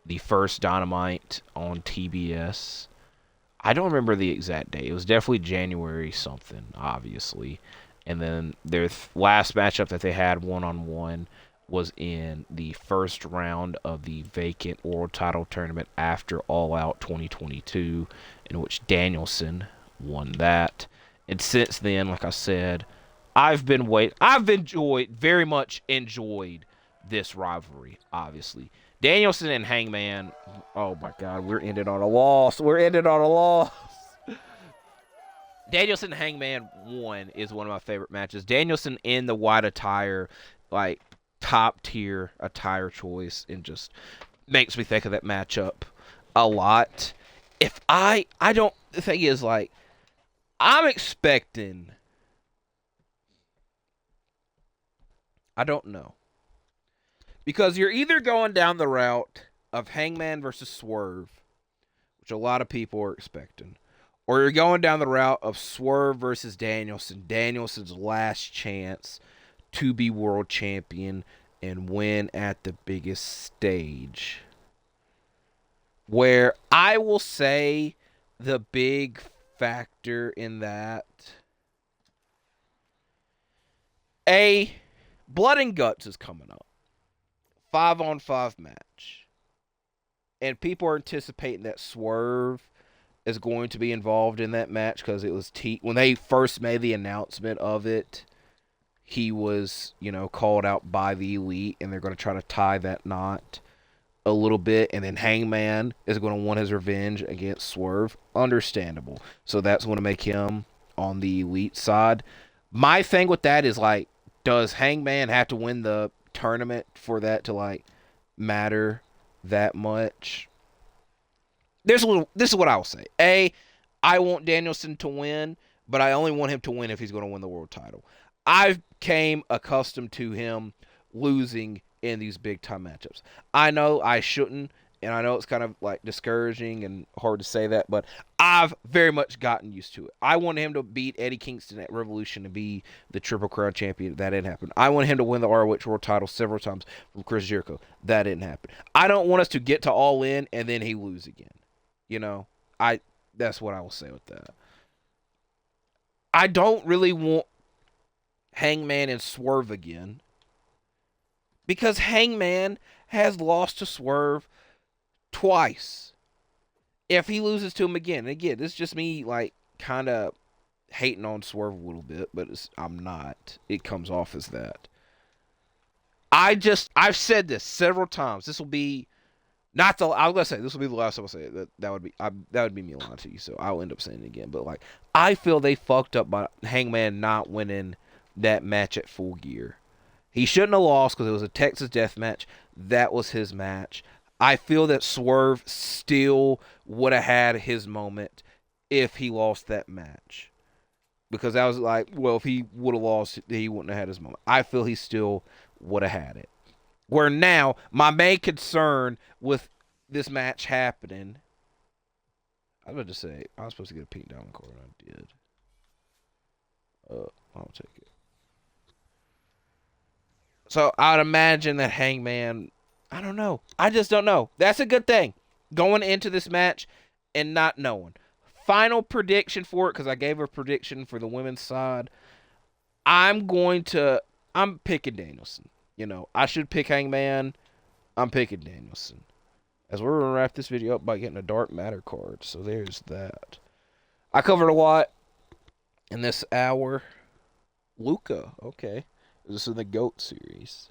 The first Dynamite on TBS. I don't remember the exact date. It was definitely January something, obviously. And then their last matchup that they had one-on-one was in the first round of the vacant world title tournament after All Out 2022, in which Danielson won that. And since then, like I said, I've very much enjoyed this rivalry, obviously. Danielson and Hangman, oh my God, we're ended on a loss. Danielson and Hangman 1 is one of my favorite matches. Danielson in the white attire, like top tier attire choice, and just makes me think of that matchup a lot. If I don't, the thing is, like, I'm expecting, I don't know. Because you're either going down the route of Hangman versus Swerve, which a lot of people are expecting, or you're going down the route of Swerve versus Danielson, Danielson's last chance to be world champion and win at the biggest stage. Where I will say the big factor in that, Blood and Guts is coming up. 5-on-5 match. And people are anticipating that Swerve is going to be involved in that match because it was when they first made the announcement of it, he was, called out by the Elite, and they're going to try to tie that knot a little bit, and then Hangman is going to want his revenge against Swerve. Understandable. So that's going to make him on the Elite side. My thing with that is, like, does Hangman have to win the tournament for that to, like, matter that much? This is what I'll say. I want Danielson to win, but I only want him to win if he's going to win the world title. I've came accustomed to him losing in these big time matchups. I know I shouldn't, and I know it's kind of like discouraging and hard to say that, but I've very much gotten used to it. I wanted him to beat Eddie Kingston at Revolution to be the Triple Crown champion. That didn't happen. I wanted him to win the ROH World title several times from Chris Jericho. That didn't happen. I don't want us to get to All In and then he lose again. That's what I will say with that. I don't really want Hangman and Swerve again, because Hangman has lost to Swerve twice. If he loses to him again, this is just me, like, kind of hating on Swerve a little bit, but I'm not. It comes off as that. I've said this several times. This will be I was gonna say this will be the last time I say it. That would be me lying to you. So I'll end up saying it again. But, like, I feel they fucked up by Hangman not winning that match at Full Gear. He shouldn't have lost because it was a Texas death match. That was his match. I feel that Swerve still would have had his moment if he lost that match. Because I was like, well, if he would have lost, he wouldn't have had his moment. I feel he still would have had it. Where now, my main concern with this match happening, I was about to say, I was supposed to get a pink diamond card, and I did. I'll take it. So I would imagine that Hangman, I don't know. I just don't know. That's a good thing. Going into this match and not knowing. Final prediction for it, because I gave a prediction for the women's side. I'm picking Danielson. I should pick Hangman. I'm picking Danielson. As we're going to wrap this video up by getting a Dark Matter card. So there's that. I covered a lot in this hour. Luca. Okay. This is the GOAT series.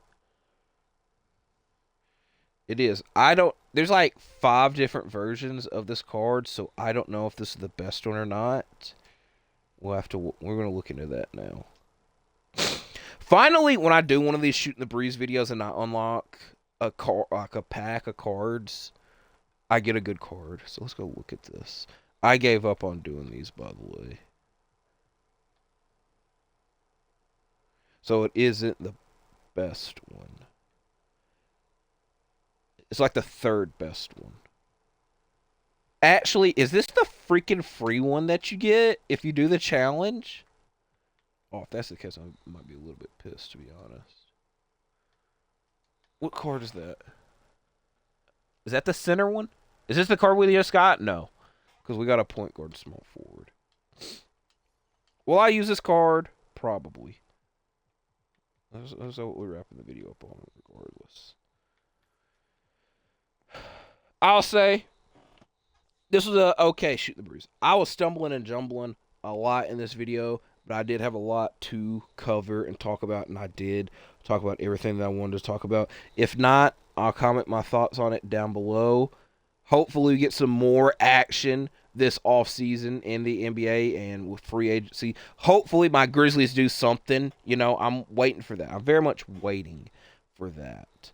It is. There's like 5 different versions of this card, so I don't know if this is the best one or not. We're going to look into that now. Finally, when I do one of these Shooting the Breeze videos and I unlock a pack of cards, I get a good card. So let's go look at this. I gave up on doing these, by the way. So it isn't the best one. It's like the 3rd best one. Actually, is this the freaking free one that you get if you do the challenge? Oh, if that's the case, I might be a little bit pissed, to be honest. What card is that? Is that the center one? Is this the card we just got? No. Because we got a point guard small forward. Will I use this card? Probably. That's what we're wrapping the video up on, regardless. I'll say this was a okay shoot the breeze. I was stumbling and jumbling a lot in this video, but I did have a lot to cover and talk about, and I did talk about everything that I wanted to talk about. If not, I'll comment my thoughts on it down below. Hopefully, we get some more action this offseason in the NBA and with free agency. Hopefully, my Grizzlies do something. You know, I'm waiting for that. I'm very much waiting for that.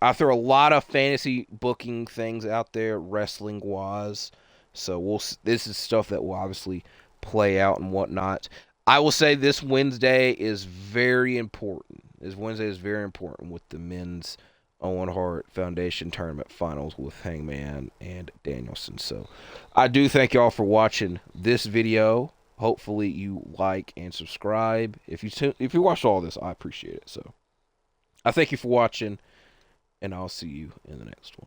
I throw a lot of fantasy booking things out there, wrestling wise. So this is stuff that will obviously play out and whatnot. I will say this Wednesday is very important. This Wednesday is very important with the men's Owen Hart Foundation Tournament Finals with Hangman and Danielson. So I do thank y'all for watching this video. Hopefully you like and subscribe. If you watched all this, I appreciate it. So I thank you for watching, and I'll see you in the next one.